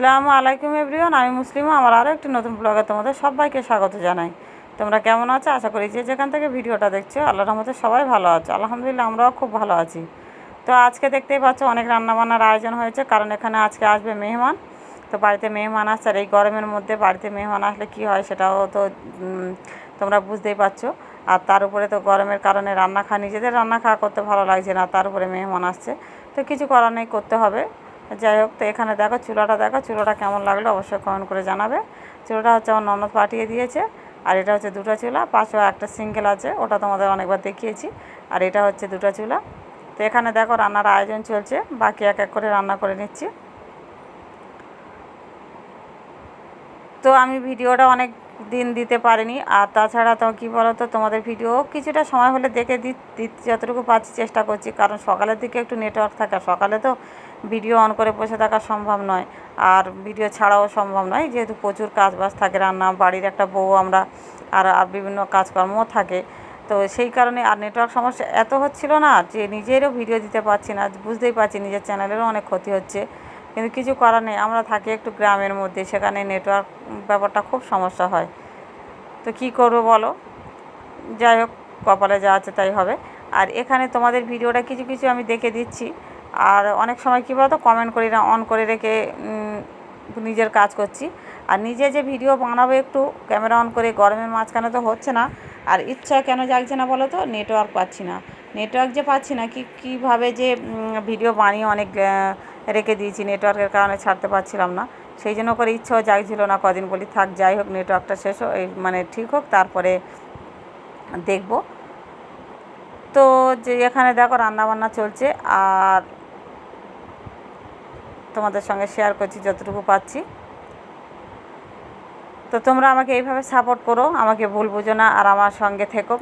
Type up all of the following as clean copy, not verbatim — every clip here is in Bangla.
আসসালামু আলাইকুম এভরিওয়ান, আমি মুসলিমা। আমার আরও একটি নতুন ব্লগে তোমাদের সবাইকে স্বাগত জানাই। তোমরা কেমন আছো? আশা করি যে যেখান থেকে ভিডিওটা দেখছো আল্লাহর রহমতে সবাই ভালো আছো। আলহামদুলিল্লাহ আমরাও খুব ভালো আছি। তো আজকে দেখতেই পাচ্ছ অনেক রান্নাবান্নার আয়োজন হয়েছে, কারণ এখানে আজকে আসবে মেহমান। তো বাড়িতে মেহমান আসছে, আর এই গরমের মধ্যে বাড়িতে মেহমান আসলে কি হয় সেটাও তো তোমরা বুঝতেই পারছো। আর তার উপরে তো গরমের কারণে নিজেদের রান্না খাওয়া করতে ভালো লাগছে না, তার উপরে মেহমান আসছে, তো কিছু করার নেই, করতে হবে। যাই হোক, তো এখানে দেখো চুলাটা কেমন লাগলো অবশ্যই কমেন্ট করে জানাবে। চুলাটা হচ্ছে আমার ননদ পাঠিয়ে দিয়েছে, আর এটা হচ্ছে দুটো চুলা, পাশেও একটা সিঙ্গেল আছে, ওটা তোমাদের অনেকবার দেখিয়েছি। আর এটা হচ্ছে দুটো চুলা। তো এখানে দেখো রান্নার আয়োজন চলছে, বাকি এক এক করে রান্না করে নিচ্ছি। তো আমি ভিডিওটা অনেক দিন দিতে পারিনি, আর তাছাড়া তো কী বলো তো, তোমাদের ভিডিও কিছুটা সময় হলে দেখে যতটুকু পাচ্ছি চেষ্টা করছি, কারণ সকালের দিকে একটু নেটওয়ার্ক থাকে, সকালে তো ভিডিও অন করে বসে থাকা সম্ভব নয়, আর ভিডিও ছাড়াও সম্ভব নয়, যেহেতু প্রচুর কাজবাজ থাকে, রান্না, বাড়ির একটা বউ আমরা, আর বিভিন্ন কাজকর্মও থাকে। তো সেই কারণে আর নেটওয়ার্ক সমস্যা এত হচ্ছিল না যে নিজেরও ভিডিও দিতে পারছি না, বুঝতেই পারছি নিজের চ্যানেলেরও অনেক ক্ষতি হচ্ছে, কিন্তু কিছু করার নেই। আমরা থাকি একটু গ্রামের মধ্যে, সেখানে নেটওয়ার্ক ব্যাপারটা খুব সমস্যা হয়। তো কী করবো বলো, যাই হোক, কপালে যা আছে তাই হবে। আর এখানে তোমাদের ভিডিওটা কিছু কিছু আমি দেখে দিচ্ছি, আর অনেক সময় কী বলতো কমেন্ট করি না, অন করে রেখে নিজের কাজ করছি। আর নিজে যে ভিডিও বানাবো একটু ক্যামেরা অন করে, গরমের মাঝখানে তো হচ্ছে না। আর ইচ্ছা কেন জাগছে না বলো তো, নেটওয়ার্ক পাচ্ছি না। নেটওয়ার্ক যে পাচ্ছি না, কীভাবে যে ভিডিও বানিয়ে অনেক রেখে দিয়েছি, নেটওয়ার্কের কারণে ছাড়তে পারছিলাম না, সেই জন্য করে ইচ্ছাও জাগছিল না কদিন, বলি থাক, যাই হোক নেটওয়ার্কটা শেষ হোক, মানে ঠিক হোক, তারপরে দেখব। তো যে এখানে দেখো রান্নাবান্না চলছে, আর তোমাদের সঙ্গে শেয়ার করছি যতটুকু পাচ্ছি। তো তোমরা আমাকে এইভাবে সাপোর্ট করো, আমাকে ভুল বুঝো না, আর আমার সঙ্গে থেকো।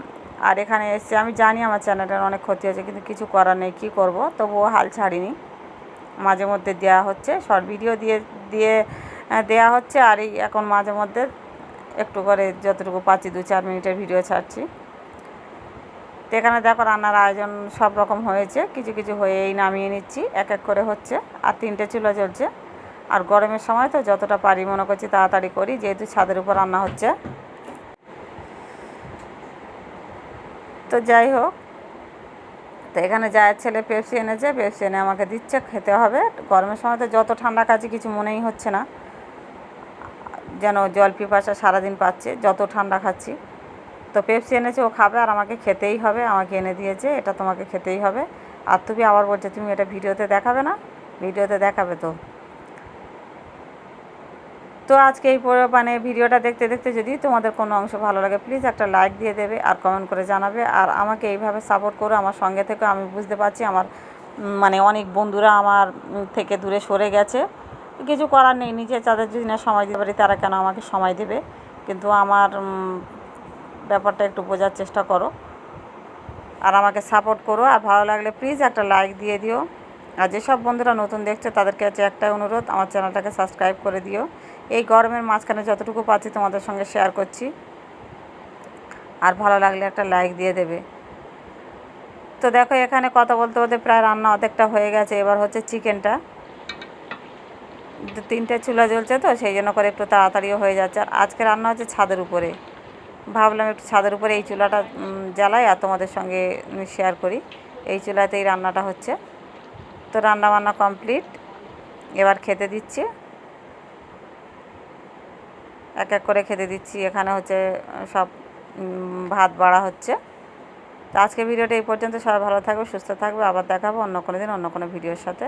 আর এখানে এসে আমি জানি আমার চ্যানেলের অনেক ক্ষতি হয়েছে, কিন্তু কিছু করার নেই, কী করবো, তবুও হাল ছাড়িনি। মাঝে মধ্যে দেওয়া হচ্ছে, শর্ট ভিডিও দিয়ে দেওয়া হচ্ছে, আর এই এখন মাঝে মধ্যে একটু করে যতটুকু পাচ্ছি 2-4 মিনিটের ভিডিও ছাড়ছি। তো এখানে দেখো রান্নার আয়োজন সব রকম হয়েছে, কিছু কিছু হয়েই নামিয়ে নিচ্ছি, এক এক করে হচ্ছে। আর 3টে চুলা জ্বলছে, আর গরমের সময় তো যতটা পারি মনে করছি তাড়াতাড়ি করি, যেহেতু ছাদের উপর রান্না হচ্ছে। তো যাই হোক, তো এখানে জায়ের ছেলে পেপসি এনেছে, পেপসি এনে আমাকে দিচ্ছে, খেতে হবে। গরমের সময় তো যত ঠান্ডা খাচ্ছি কিছু মনেই হচ্ছে না, যেন জল পিপাসা সারাদিন পাচ্ছে যত ঠান্ডা খাচ্ছি। তো পেপসি এনেছে, ও খাবে, আর আমাকে খেতেই হবে, আমাকে এনে দিয়েছে, এটা তোমাকে খেতেই হবে। আর তুমি আবার বলছো তুমি এটা ভিডিওতে দেখাবে না, ভিডিওতে দেখাবে তো। তো আজকে এই মানে ভিডিওটা দেখতে দেখতে যদি তোমাদের কোনো অংশ ভালো লাগে, প্লিজ একটা লাইক দিয়ে দেবে, আর কমেন্ট করে জানাবে, আর আমাকে এইভাবে সাপোর্ট করো, আমার সঙ্গে থেকে। আমি বুঝতে পারছি আমার মানে অনেক বন্ধুরা আমার থেকে দূরে সরে গেছে, কিছু করার নেই, নিজে তাদের যদি না সময় দিতে পারি, তারা কেন আমাকে সময় দেবে। কিন্তু আমার ব্যাপারটা একটু বোঝার চেষ্টা করো, আর আমাকে সাপোর্ট করো, আর ভালো লাগলে প্লিজ একটা লাইক দিয়ে দিও। আর যেসব বন্ধুরা নতুন দেখছো তাদের কাছে একটাই অনুরোধ, আমার চ্যানেলটাকে সাবস্ক্রাইব করে দিও। এই গরমের মাঝখানে যতটুকু পাচ্ছি তোমাদের সঙ্গে শেয়ার করছি, আর ভালো লাগলে একটা লাইক দিয়ে দেবে। তো দেখো এখানে কথা বলতে বলতে প্রায় রান্না অর্ধেকটা হয়ে গেছে, এবার হচ্ছে চিকেনটা। 3টে চুলা জ্বলছে, তো সেই জন্য করে একটু তাড়াতাড়িও হয়ে যাচ্ছে। আর আজকে রান্না হচ্ছে ছাদের উপরে, ভাবলাম একটু ছাদের উপরে এই চুলাটা জ্বালাই আর তোমাদের সঙ্গে শেয়ার করি। এই চুলাতেই রান্নাটা হচ্ছে। তো রান্নাবান্না কমপ্লিট, এবার খেতে দিচ্ছি, এক এক করে খেতে দিচ্ছি। এখানে হচ্ছে সব ভাত বাড়া হচ্ছে। তো আজকে ভিডিওটা এই পর্যন্ত, সবাই ভালো থাকবে, সুস্থ থাকবে, আবার দেখাবো অন্য কোনো দিন অন্য কোনো ভিডিওর সাথে।